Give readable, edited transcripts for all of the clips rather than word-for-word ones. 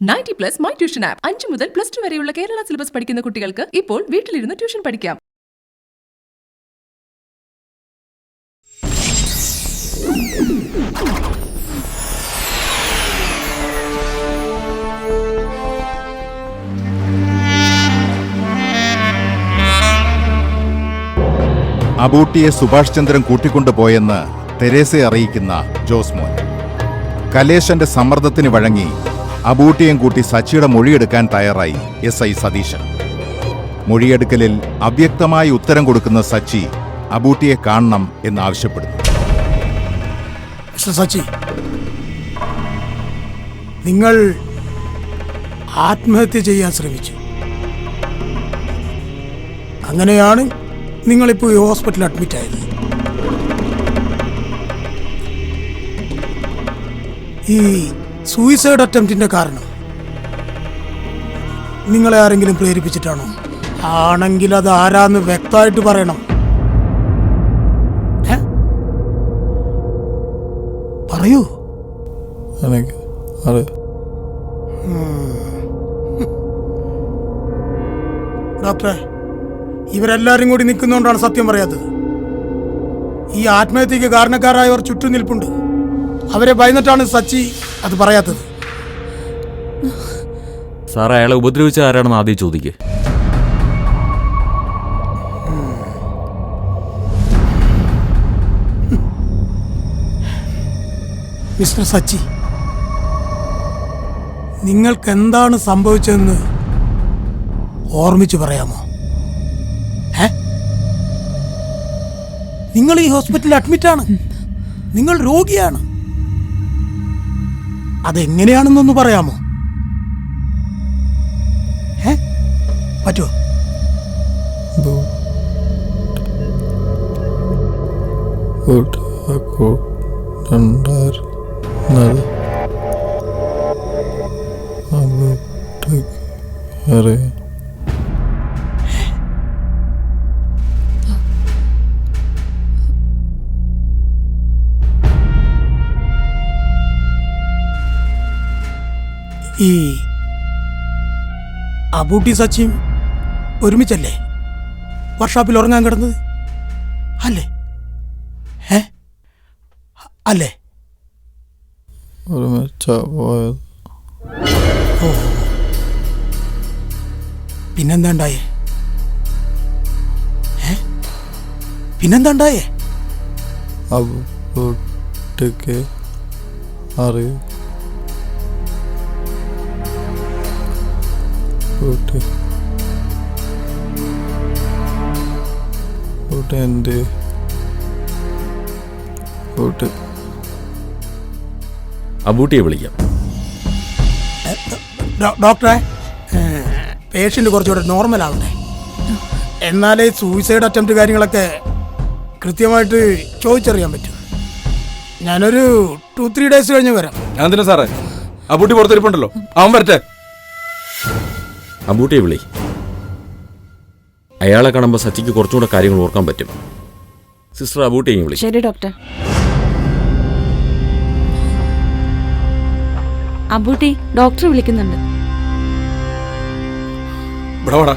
90+ my tuition app 5 മുതൽ +2 വരെയുള്ള Kerala syllabus പഠിക്കുന്ന കുട്ടികൾക്ക് ഇപ്പോൾ വീട്ടിലിരുന്ന് ട്യൂഷൻ പഠിക്കാം. അബൂട്ടിയെ സുഭാഷ് ചന്ദ്രൻ കൂട്ടിക്കൊണ്ടുപോയെന്ന് തെരേസയെ അറിയിക്കുന്ന ജോസ്മോൻ. കലേശന്റെ സമ്മർദ്ദത്തിന് വഴങ്ങി അബൂട്ടിയും കൂട്ടി സച്ചിയുടെ മൊഴിയെടുക്കാൻ തയ്യാറായി SI സതീശൻ. മൊഴിയെടുക്കലിൽ അവ്യക്തമായി ഉത്തരം കൊടുക്കുന്ന സച്ചി അബൂട്ടിയെ കാണണം എന്നാവശ്യപ്പെടുന്നു. സച്ചി, നിങ്ങൾ ആത്മഹത്യ ചെയ്യാൻ ശ്രമിച്ചു. അങ്ങനെയാണ് നിങ്ങളിപ്പോൾ ഈ ഹോസ്പിറ്റലിൽ അഡ്മിറ്റ് ആയത്. ഈ സൂയിസൈഡ് അറ്റംപ്റ്റിന്റെ കാരണം നിങ്ങളെ ആരെങ്കിലും പ്രേരിപ്പിച്ചിട്ടാണോ? ആണെങ്കിൽ അത് ആരാന്ന് വ്യക്തമായിട്ട് പറയണം. പറയൂ. ഡോക്ടറെ, ഇവരെല്ലാരും കൂടി നിൽക്കുന്നതുകൊണ്ടാണ് സത്യം പറയാത്തത്. ഈ ആത്മഹത്യക്ക് കാരണക്കാരായവർ ചുറ്റും നിൽപ്പുണ്ട്. അവരെ ഭയന്നിട്ടാണ് സച്ചി അത് പറയാത്തത്. സാർ, അയാളെ ഉപദ്രവിച്ച ആരാണെന്ന് ആദ്യം ചോദിക്കേ. മിസ്റ്റർ സച്ചി, നിങ്ങൾക്ക് എന്താണ് സംഭവിച്ചതെന്ന് ഓർമ്മിച്ചു പറയാമോ? നിങ്ങൾ ഈ ഹോസ്പിറ്റലിൽ അഡ്മിറ്റാണ്. നിങ്ങൾ രോഗിയാണ്. അതെങ്ങനെയാണെന്നൊന്ന് പറയാമോ? പറ്റുമോ? ഈ അബൂട്ടി സച്ചിയും ഒരുമിച്ചല്ലേ വർക്ക്ഷോപ്പിൽ ഉറങ്ങാൻ കിടന്നത്? അല്ലേ? അല്ലേ? ഓ, പിന്നെന്താണ്ടായേ? പിന്നെന്താണ്ടായേ? അബൂട്ടിക്ക് അറിയാം. അബൂട്ടിയെ വിളിക്കാം. ഡോക്ടറെ, പേഷ്യന്റ് കുറച്ചുകൂടെ നോർമൽ ആവണ്ടേ. എന്നാലേ സൂയിസൈഡ് അറ്റംപ്റ്റ് കാര്യങ്ങളൊക്കെ കൃത്യമായിട്ട് ചോദിച്ചറിയാൻ പറ്റും. ഞാനൊരു 2-3 ഡേയ്സ് കഴിഞ്ഞ് വരാം. ഞാൻ തന്നെ സാറേ, അബൂട്ടി പുറത്തിരിപ്പുണ്ടല്ലോ, അവൻ വരട്ടെ. അബൂട്ടിയെ വിളി. അയാളെ കാണുമ്പോൾ സച്ചിക്ക് കുറച്ചുകൂടെ കാര്യങ്ങൾ ഓർക്കാൻ പറ്റും. സിസ്റ്റർ, അബൂട്ടിയെ വിളി. ശരി ഡോക്ടർ. അബൂട്ടി, ഡോക്ടർ വിളിക്കുന്നുണ്ട്. ഇവിടെ വാടാ.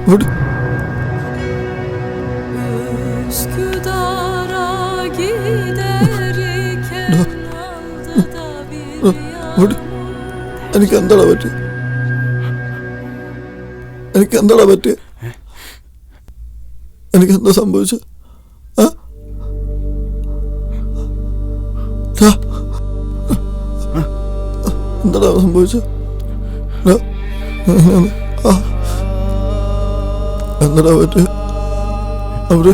ഇവിടെ ഇവിടെ എനിക്ക് എന്താടാ പറ്റി? എനിക്ക് എന്താടാ പറ്റി? എനിക്ക് എന്താ സംഭവിച്ചത്? എന്താടാ സംഭവിച്ചത്? എന്താടാ പറ്റി? അവര്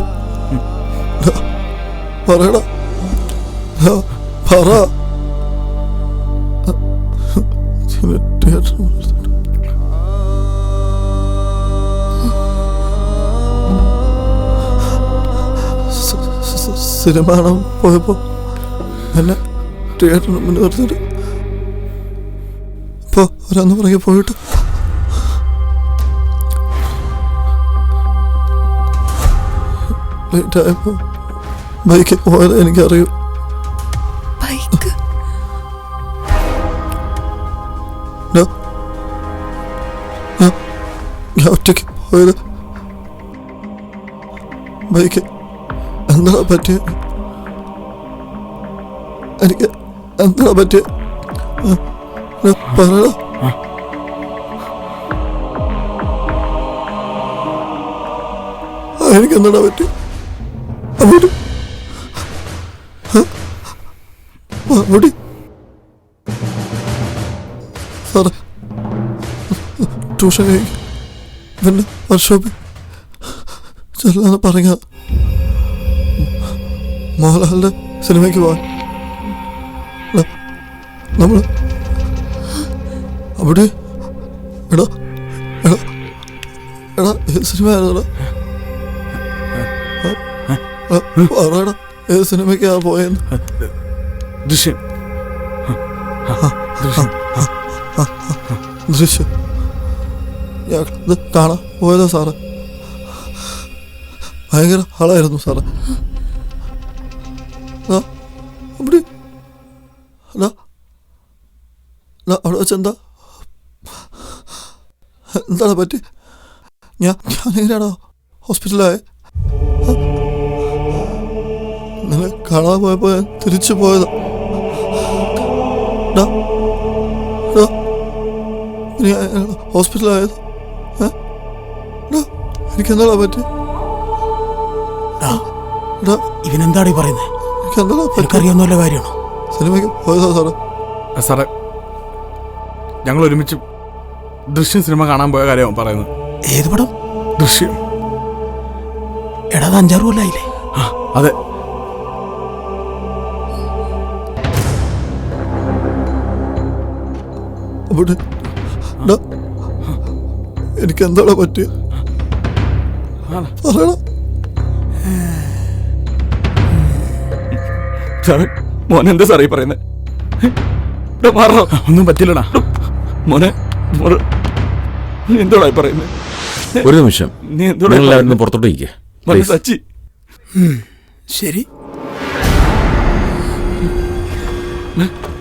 പറയടാ, പറ. സിനിമ കാണാൻ പോയപ്പോ എന്നെ തിയേറ്ററിന് മുന്നിൽ നിർത്തിയിട്ട് ഇപ്പൊ ഒരാന്ന് പുറകെ പോയിട്ട് ലേറ്റായപ്പോ ബൈക്കിൽ പോയത് എനിക്കറിയൂ. ഞാൻ ഒറ്റയ്ക്ക് പോയത് ബൈക്ക്. എന്താ പറ്റിയ? എനിക്ക് എന്താ പറ്റിയ? പറയടാ. എനിക്ക് എന്താ പറ്റിയ? അവിടെ സാറേ ട്യൂഷൻ കഴിഞ്ഞ് പിന്നെ വർക്ക്ഷോപ്പിൽ ചെല്ലാന്ന് പറഞ്ഞ മോഹൻലാലിന്റെ സിനിമയ്ക്ക് പോവാൻ നമ്മൾ അവിടെ എടാ എടാ എടാ ഏത് സിനിമ ആയിരുന്നടാ? പറയടാ, ഏത് സിനിമയ്ക്കാ പോയെന്ന്? ദൃശ്യം. ദൃശ്യം. ഞാൻ ഇത് കാണാൻ പോയതാ സാറേ. ഭയങ്കര ആളായിരുന്നു സാറേ. അവിടെ അവിടെ വെച്ചെന്താ എന്താണ് പറ്റി? ഞാനെങ്ങനെയാണോ ഹോസ്പിറ്റലായ? നിങ്ങളെ കാണാൻ പോയപ്പോ ഞാൻ തിരിച്ചു പോയതാ. ഹോസ്പിറ്റലായത് എനിക്കെന്താടാ പറ്റി? ഇവനെന്താടി പറയുന്നത്? എനിക്കറിയാവുന്ന കാര്യമാണോ? സിനിമയ്ക്ക് പോയതാ സാറേ. സാറേ, ഞങ്ങൾ ഒരുമിച്ച് ദൃശ്യം സിനിമ കാണാൻ പോയ കാര്യമാണ് പറയുന്നത്. ഏത് പടം? ദൃശ്യം. എടാ, 5-6 കൊല്ലായില്ലേ? അതെ. എനിക്കെന്താടാ പറ്റിയ? പറയണ സാറേ, മോനെ എന്താ സാറേ പറയുന്നത്? മാറോ, ഒന്നും പറ്റില്ലടാ മോനെ. നീ എന്തോടാ പറയുന്നത്? ഒരു നിമിഷം, എല്ലാവരും പുറത്തോട്ട് ഇരിക്കുക. സച്ചി. ശരി,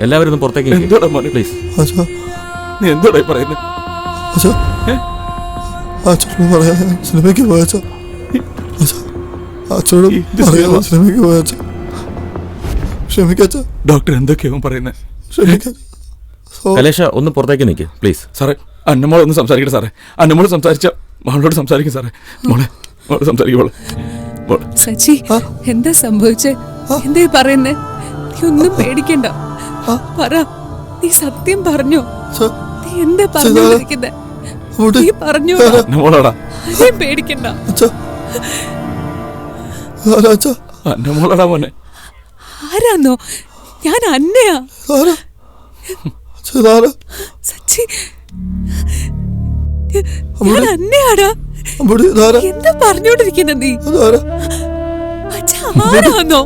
എല്ലാവരും പുറത്തേക്ക് എന്തോടാ മോനെ പ്ലീസ്? നീ എന്തോടാ പറയുന്നത്? അച്ഛനോട് പറയാ സിനിമയ്ക്ക് പോയച്ച. അച്ഛനോട് പറയാ സിനിമയ്ക്ക് പോയച്ച. ക്ഷമിക്കച്ച. ഡോക്ടർ എന്തൊക്കെയാവും പറയുന്നത്? കലേഷ, ഒന്ന് പുറത്തേക്ക് നിൽക്കുക പ്ലീസ്. സാറേ, അന്നമോൾ ഒന്ന് സംസാരിക്കട്ടെ സാറേ. അന്നമോൾ സംസാരിച്ച മകളോട് സംസാരിക്കും സാറേ. മോളെ സംസാരിക്കും. സച്ചി, എന്താ സംഭവിച്ചേ? എന്താ പറയുന്നേ? നീ ഒന്നും പേടിക്കണ്ട. പറ, നീ സത്യം പറഞ്ഞോ? നീ എന്താ പറഞ്ഞോണ്ടിരിക്കുന്നെ? നീ പറഞ്ഞോ. പേടിക്കണ്ട. അന്നമോളടാ മോനെ. ആരാന്നോ? ഞാൻ അന്നയാ. സച്ചി, ഞാൻ അന്നയാടാ. എന്താ പറഞ്ഞോണ്ടിരിക്കുന്ന നീ? ആരാന്നോ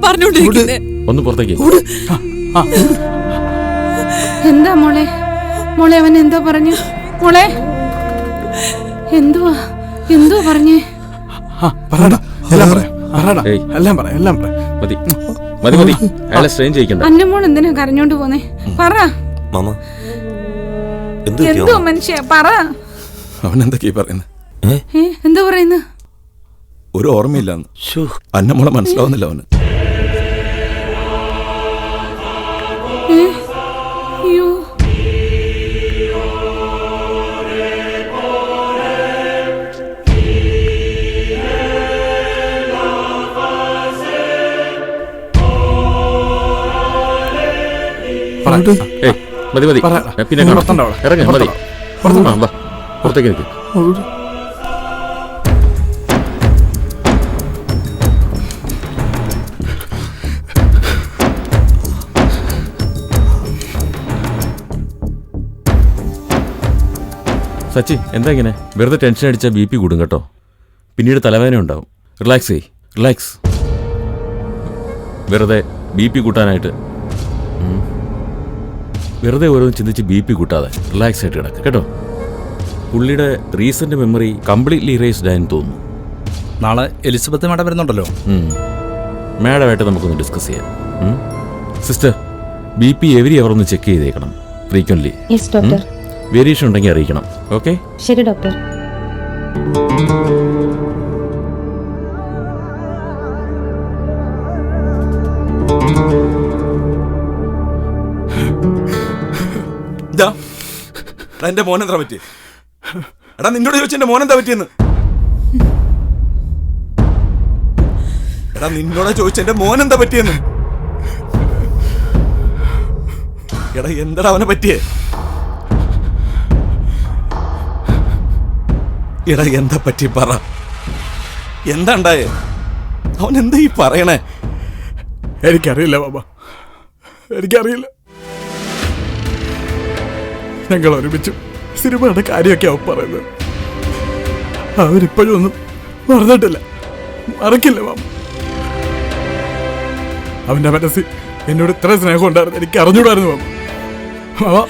പറഞ്ഞോണ്ടിരിക്കുന്നെ? ഒന്ന് പുറത്തേക്ക്. എന്താ മോളെ? മോളെ അവൻ എന്തോ പറഞ്ഞു? മോളെ എന്തുവാ പറഞ്ഞേ? മതി, അയാളെ സ്ട്രെയിൻ ചെയ്യിക്കണ്ട. അന്നമോൾ എന്തിനാ കരഞ്ഞോണ്ട് പോന്നെ? പറ. മാമ, എന്തോ മനുഷ്യ പറ. അവൻ എന്തൊക്കെയാ പറയുന്നത്? എന്താ പറയുന്ന? ഒരു ഓർമ്മയില്ലാന്ന്. അന്നമ്മളെ മനസ്സിലാവുന്നില്ല അവന്. അയ്യോ, ഏയ് മതി മതി, പിന്നെ ഇറങ്ങ മതി. പുറത്തേക്ക് നിൽക്കും. സച്ചി, എന്താ ഇങ്ങനെ? വെറുതെ ടെൻഷൻ അടിച്ചാൽ BP കൂടും കേട്ടോ. പിന്നീട് തലവേദന ഉണ്ടാവും. Relax relax. വെറുതെ BP കൂട്ടാനായിട്ട് വെറുതെ ഓരോന്ന് ചിന്തിച്ച് BP കൂട്ടാതെ റിലാക്സ് ആയിട്ട് കിടക്കുക കേട്ടോ. പുള്ളിയുടെ റീസെന്റ് മെമ്മറി കംപ്ലീറ്റ്ലി ഇറേസ്ഡ് ആയെന്ന് തോന്നുന്നു. നാളെ എലിസബത്ത് മാഡം വരുന്നുണ്ടല്ലോ. മാഡമായിട്ട് നമുക്കൊന്ന് ഡിസ്കസ് ചെയ്യാം. സിസ്റ്റർ, BP എവരി അവർ ഒന്ന് ചെക്ക് ചെയ്തേക്കണം ഫ്രീക്വന്റ്ലി. വേരിയേഷൻ ഉണ്ടെങ്കിൽ അറിയിക്കണം. ഓക്കെ? ശരി ഡോക്ടർ. എന്റെ മോനെന്താ പറ്റി? എടാ നിന്നോട് ചോദിച്ചു എന്റെ മോനെന്താ പറ്റിയെന്ന്. എടാ നിന്നോട് ചോദിച്ചു എന്റെ മോനെന്താ പറ്റിയെന്ന്. എടാ എന്താടാ അവനെ പറ്റിയേ? എടാ എന്താ പറ്റി പറ. എന്താ ഉണ്ടായേ? അവൻ എന്താ ഈ പറയണേ? എനിക്കറിയില്ല ബാബ, എനിക്കറിയില്ല. ഞങ്ങൾ ഒരുമിച്ച് സിനിമയുടെ കാര്യമൊക്കെ അവൻ പറയുന്നത്. അവരിപ്പോഴും ഒന്നും മറന്നിട്ടില്ല, മറക്കില്ല മാമ. അവന്റെ മനസ്സിൽ എന്നോട് ഇത്ര സ്നേഹം ഉണ്ടായിരുന്നു എനിക്ക് അറിഞ്ഞൂടായിരുന്നു മാമ. മാമ,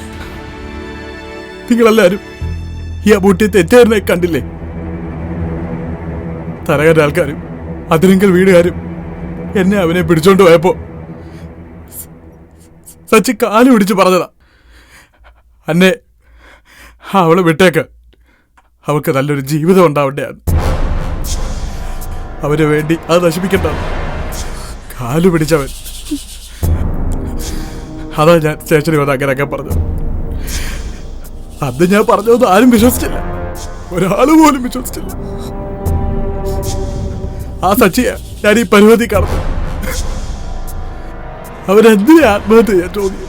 നിങ്ങളെല്ലാരും ഈ അബൂട്ടി തെറ്റേറിനെ കണ്ടില്ലേ? തരകന്റെ ആൾക്കാരും അതിരിങ്കൽ വീടുകാരും എന്നെ അവനെ പിടിച്ചോണ്ട് പോയപ്പോ സച്ചി കാല് പിടിച്ച് പറഞ്ഞതാ, അന്നെ അവളെ വിട്ടേക്ക്, അവൾക്ക് നല്ലൊരു ജീവിതം ഉണ്ടാവണ്ടേയാണ്, അവന് വേണ്ടി അത് നശിപ്പിക്കണ്ട. കാല് പിടിച്ചവൻ. അതാ ഞാൻ സ്റ്റേഷനിൽ വന്ന് അങ്ങനെയൊക്കെ പറഞ്ഞു. അത് ഞാൻ പറഞ്ഞതൊന്നും ആരും വിശ്വസിച്ചില്ല, ഒരാള് പോലും വിശ്വസിച്ചില്ല. ആ സച്ചിയാ ഞാൻ ഈ പരിപാടി കടന്നു. അവരെന്തിനാ ആത്മഹത്യ ചെയ്യാൻ തോന്നി?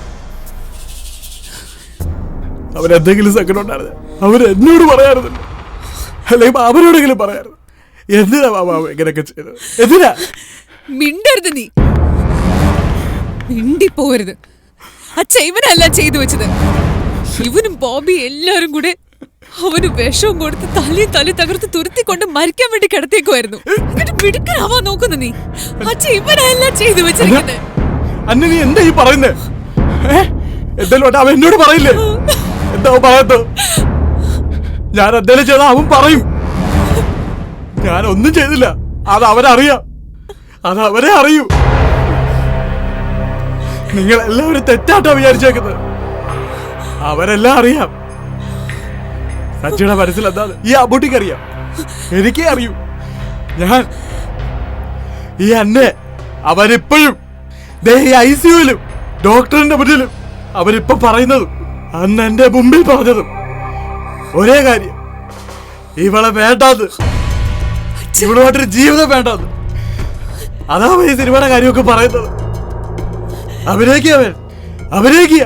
അവരെന്തെങ്കിലും സങ്കടം ഉണ്ടായിരുന്നു അവരെന്നോട് പറയാറുന്നില്ല, അല്ലെങ്കിൽ അവരോടെങ്കിലും പറയാറുണ്ട്. എന്തിനാ മാമ ഇങ്ങനെയൊക്കെ ചെയ്തത്? എന്തിനാ? മിണ്ടരുത്, നീ മിണ്ടിപ്പോകരുത്. അച്ഛ ഇവനല്ല ചെയ്തു വെച്ചത്. ഇവനും ബോബി എല്ലാരും കൂടെ അവന് വിഷവും കൊടുത്ത് തലി തകർത്ത് തുരുത്തിക്കൊണ്ട് മരിക്കാൻ വേണ്ടി കിടത്തേക്കുമായിരുന്നു. എന്നിട്ട് മിടുക്കനാവാൻ നോക്കുന്നു നീ. അച്ഛ ഇവനല്ല ചെയ്തു വെച്ചിരിക്കുന്നത്. അന്ന നീ എന്താ ഈ പറയുന്നേ? എന്തായാലും അവൻ എന്നോട് പറയില്ലേ? എന്താ പറയാത്ത? ഞാൻ എന്തായാലും ചെയ്താ അവൻ പറയും. ഞാനൊന്നും ചെയ്തില്ല, അത് അവരറിയാം, അത് അവരെ അറിയൂ. നിങ്ങളെല്ലാവരും തെറ്റായിട്ടാ വിചാരിച്ചേക്കുന്നത്. അവരെല്ലാം അറിയാം. സച്ചിയുടെ മനസ്സിൽ എന്താണ് ഈ അബൂട്ടിക്ക് അറിയാം, എനിക്കേ അറിയൂ. ഞാൻ ഈ അന്നെ അവരിപ്പോഴും ICUവിലും ഡോക്ടറിന്റെ മുന്നിലും അവരിപ്പോ പറയുന്നതും അന്ന് എന്റെ മുമ്പിൽ പറഞ്ഞതും ഒരേ കാര്യം, ഇവളെ വേണ്ടാന്ന്, ഇവളുമായിട്ടൊരു ജീവിതം വേണ്ടാന്ന്. അതാ ഈ സിനിമയുടെ കാര്യമൊക്കെ പറയുന്നത്. അഭിനയിക്കുക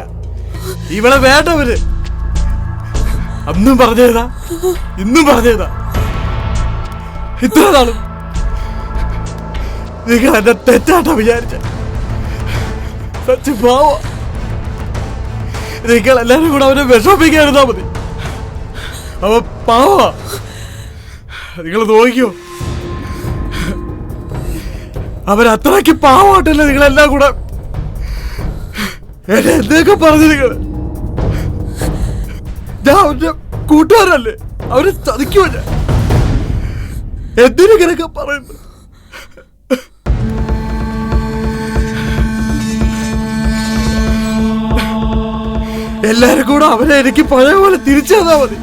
ഇവളെ വേണ്ടവര്. അന്നും പറഞ്ഞതാ, ഇന്നും പറഞ്ഞതാ, ഇത്ര നാളും. നിങ്ങൾ എന്നെ തെറ്റാട്ടാ വിചാരിച്ച. സച്ച് പാവ. നിങ്ങൾ എല്ലാരും കൂടെ അവനെ വിഷമിപ്പിക്കാതിരുന്നാ മതി. അവ പാവ. നിങ്ങൾ നോക്കിയോ, അവരത്രയ്ക്ക് പാവമായിട്ടല്ലേ നിങ്ങളെല്ലാം കൂടെ എന്നെ എന്തൊക്കെ പറഞ്ഞു. നിങ്ങൾ ഞാൻ അവന്റെ കൂട്ടുകാരല്ലേ, അവരെ ചതിക്കുമോ? ഞാൻ എന്തിനൊക്കെ പറയുന്നു? എല്ലാരും കൂടെ അവരെ എനിക്ക് പഴയ പോലെ തിരിച്ചു തന്നാ മതി.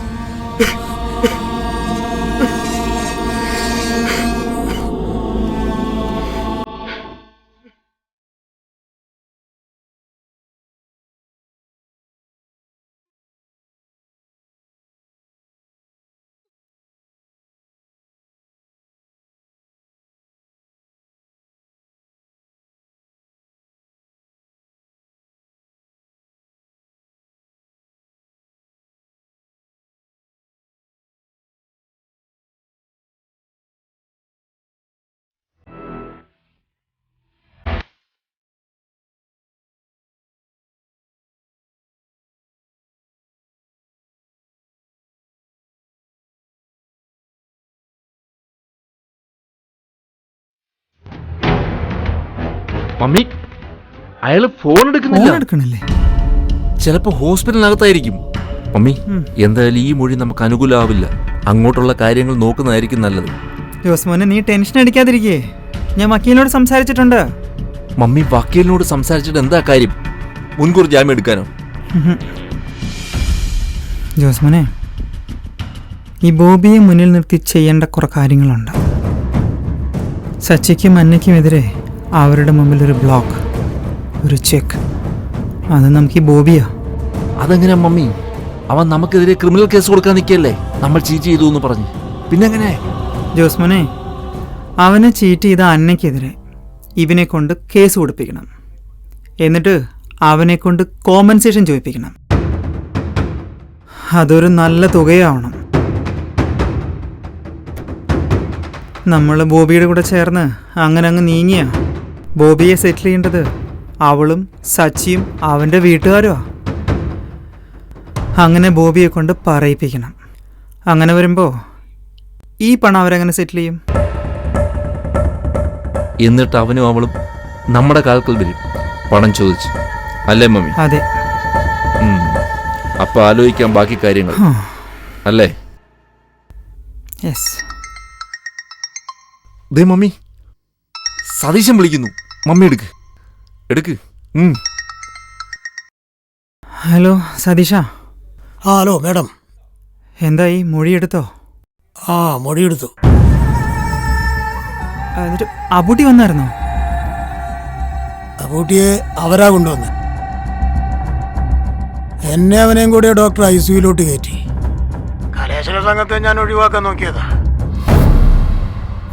മമ്മി, അയാള് ഫോൺ എടുക്കുന്നില്ല. എടുക്കണില്ലേ? ചിലപ്പോ ഹോസ്പിറ്റലിനകത്തായിരിക്കും. മമ്മി, എന്തായാലും ഈ മൊഴി നമുക്ക് അനുകൂലമാവില്ല. അങ്ങോട്ടുള്ള കാര്യങ്ങൾ നോക്കുന്നതായിരിക്കും നല്ലത്. ജോസ്മോനെ, നീ ടെൻഷൻ അടിക്കാതിരിക്കേ. ഞാൻ വക്കീലിനോട് സംസാരിച്ചിട്ടുണ്ട്. മമ്മി, വക്കീലിനോട് സംസാരിച്ചിട്ട് എന്താ കാര്യം? മുൻകൂർ ജാമ്യം എടുക്കാനോ? ജോസ്മോനെ, ഈ ബോബിയെ മുന്നിൽ നിർത്തി ചെയ്യേണ്ട കുറെ കാര്യങ്ങളുണ്ട്. സച്ചിക്കും അന്നയ്ക്കുമെതിരെ അവരുടെ മുമ്പിൽ ഒരു ബ്ലോക്ക്, ഒരു ചെക്ക്. അത് നമുക്ക് ഈ ബോബിയാ. അതെങ്ങനെയാ മമ്മി? അവൻ നമുക്കെതിരെ ക്രിമിനൽ കേസ് കൊടുക്കാൻ നിൽക്കല്ലേ, നമ്മൾ ചീറ്റ് ചെയ്തു എന്ന് പറഞ്ഞ്. പിന്നെ എങ്ങനെ? ജോസ്മോനെ, അവനെ ചീറ്റ് ചെയ്ത അന്നയ്ക്കെതിരെ ഇവനെ കൊണ്ട് കേസ് കൊടുപ്പിക്കണം. എന്നിട്ട് അവനെ കൊണ്ട് കോമ്പൻസേഷൻ ചോദിപ്പിക്കണം. അതൊരു നല്ല തുകയാവണം. നമ്മൾ ബോബിയുടെ കൂടെ ചേർന്ന് അങ്ങനെ അങ്ങ് നീങ്ങിയ ബോബിയെ സെറ്റിൽ ചെയ്യേണ്ടത് അവളും സച്ചിയും അവൻ്റെ വീട്ടുകാരുമാ. അങ്ങനെ ബോബിയെ കൊണ്ട് പറയിപ്പിക്കണം. അങ്ങനെ വരുമ്പോൾ ഈ പണം അവരെങ്ങനെ സെറ്റിൽ ചെയ്യും? എന്നിട്ട് അവനും അവളും നമ്മുടെ കാൽക്കൽ വരും പണം ചോദിച്ചു, അല്ലേ മമ്മി? അതെ. അപ്പൊ ആലോചിക്കാം ബാക്കി കാര്യങ്ങൾ, അല്ലേ? യെസ്. ദേ മമ്മി, സതീശൻ വിളിക്കുന്നു. മമ്മി എടുക്ക് എടുക്ക്. ഹലോ സതീഷ. Hello madam. എന്തായി, മൊഴിയെടുത്തോ? മൊഴിയെടുത്തു. എന്നിട്ട് അബൂട്ടി വന്നായിരുന്നോ? അബൂട്ടിയെ അവരാ കൊണ്ടുവന്ന്. എന്നെ അവനെയും കൂടി ഡോക്ടർ ICUലോട്ട് കയറ്റി. കലേശന സംഘത്തെ ഞാൻ ഒഴിവാക്കാൻ നോക്കിയതാ.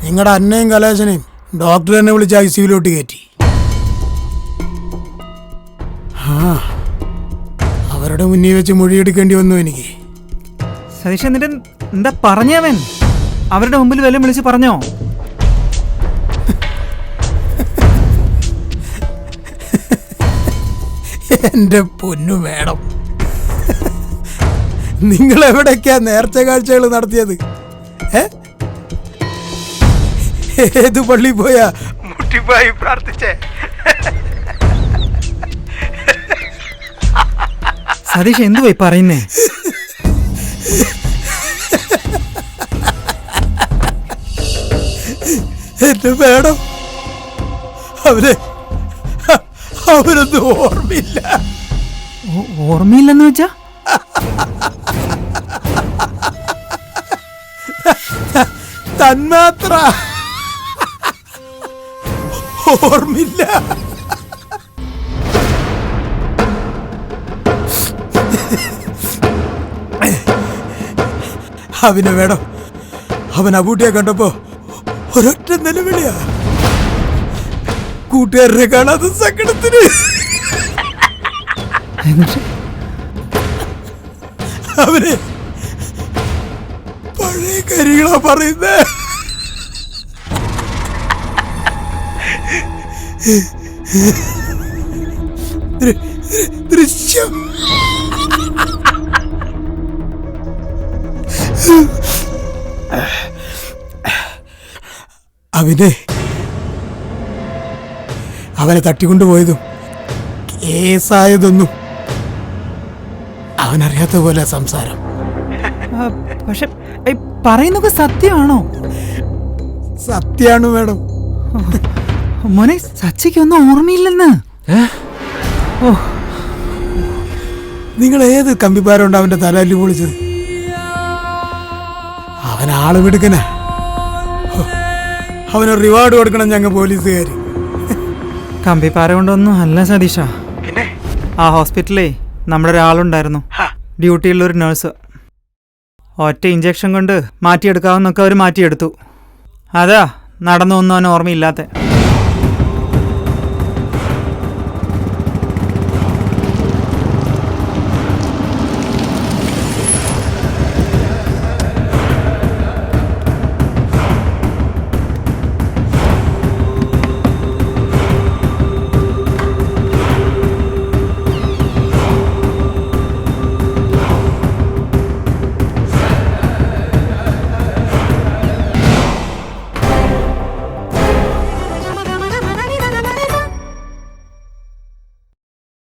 നിങ്ങളുടെ അന്നയും കലേശനെയും ഡോക്ടർ എന്നെ വിളിച്ച് ICUലോട്ട് കയറ്റി. അവരുടെ മുന്നിൽ വെച്ച് മൊഴിയെടുക്കേണ്ടി വന്നു എനിക്ക്. സതീഷ്, എന്നിട്ട് എന്താ പറഞ്ഞവൻ? അവരുടെ മുമ്പിൽ വല്ലതും വിളിച്ച് പറഞ്ഞോ? എന്റെ പൊന്നു മേഡം, നിങ്ങൾ എവിടേക്കാ നേർച്ച കാഴ്ചകൾ നടത്തിയത്? ഏത് പള്ളി പോയാ മുട്ടിപ്പായി പ്രാർത്ഥിച്ചേ? സതീഷ്, എന്തുവായി പറയുന്നേ? എന്റെ മേഡം, അവരൊന്നും ഓർമ്മയില്ല. ഓർമ്മയില്ലെന്ന് വെച്ചാ? തന്മാത്ര ഓർമ്മയില്ല. അവനെ വേണം. അവൻ അബൂട്ടിയെ കണ്ടപ്പോ ഒരൊറ്റ നിലവിളിയാ. കൂട്ടുകാരനെ കാണാതെ സങ്കടത്തിന്. അവന് പഴയ കാര്യങ്ങളാ പറയുന്നേ. ദൃശ്യം. അവനെ തട്ടിക്കൊണ്ടുപോയതും കേസായതൊന്നും അവനറിയാത്ത പോലെ സംസാരം. പക്ഷെ പറയുന്നൊക്കെ സത്യമാണോ? സത്യാണ് മേഡം. മോനെ, സച്ചിക്കൊന്നും ഓർമ്മയില്ലെന്ന്. നിങ്ങൾ ഏത് കമ്പിപ്പാരുണ്ട് അവന്റെ തലയിൽ പൊളിച്ചത്? അവൻ ആള് വിടുക്കന. അവന് റിവാർഡ് കൊടുക്കണം ഞങ്ങൾ പോലീസുകാർ. കമ്പിപ്പാര കൊണ്ടൊന്നും അല്ല സതീഷ. ആ ഹോസ്പിറ്റലേ നമ്മുടെ ഒരാളുണ്ടായിരുന്നു, ഡ്യൂട്ടിയുള്ളൊരു നേഴ്സ്. ഒറ്റ ഇഞ്ചക്ഷൻ കൊണ്ട് മാറ്റിയെടുക്കാവുന്നൊക്കെ അവർ മാറ്റിയെടുത്തു. അതാ നടന്നു ഒന്നും അവന് ഓർമ്മയില്ലാത്ത.